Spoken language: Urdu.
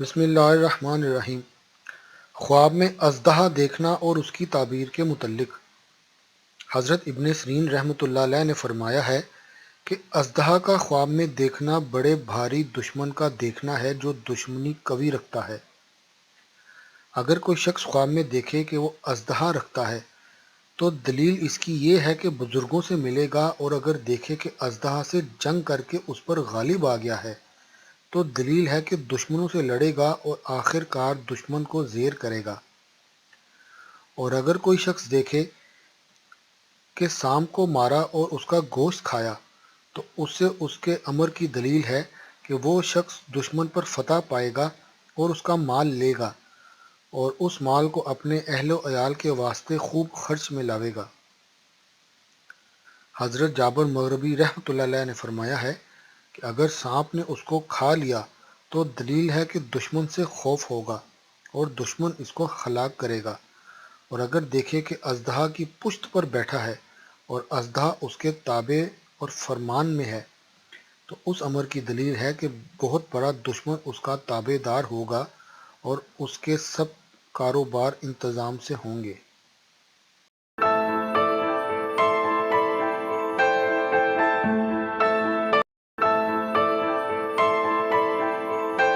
بسم اللہ الرحمن الرحیم۔ خواب میں اژدہا دیکھنا اور اس کی تعبیر کے متعلق حضرت ابن سیرین رحمۃ اللہ علیہ نے فرمایا ہے کہ اژدہا کا خواب میں دیکھنا بڑے بھاری دشمن کا دیکھنا ہے جو دشمنی قوی رکھتا ہے۔ اگر کوئی شخص خواب میں دیکھے کہ وہ اژدہا رکھتا ہے تو دلیل اس کی یہ ہے کہ بزرگوں سے ملے گا، اور اگر دیکھے کہ اژدہا سے جنگ کر کے اس پر غالب آ گیا ہے تو دلیل ہے کہ دشمنوں سے لڑے گا اور آخر کار دشمن کو زیر کرے گا۔ اور اگر کوئی شخص دیکھے کہ سانپ کو مارا اور اس کا گوشت کھایا تو اس سے اس کے امر کی دلیل ہے کہ وہ شخص دشمن پر فتح پائے گا اور اس کا مال لے گا، اور اس مال کو اپنے اہل و عیال کے واسطے خوب خرچ میں لاوے گا۔ حضرت جابر مغربی رحمۃ اللہ علیہ نے فرمایا ہے کہ اگر سانپ نے اس کو کھا لیا تو دلیل ہے کہ دشمن سے خوف ہوگا اور دشمن اس کو ہلاک کرے گا۔ اور اگر دیکھے کہ اژدہا کی پشت پر بیٹھا ہے اور اژدہا اس کے تابع اور فرمان میں ہے تو اس امر کی دلیل ہے کہ بہت بڑا دشمن اس کا تابع دار ہوگا اور اس کے سب کاروبار انتظام سے ہوں گے۔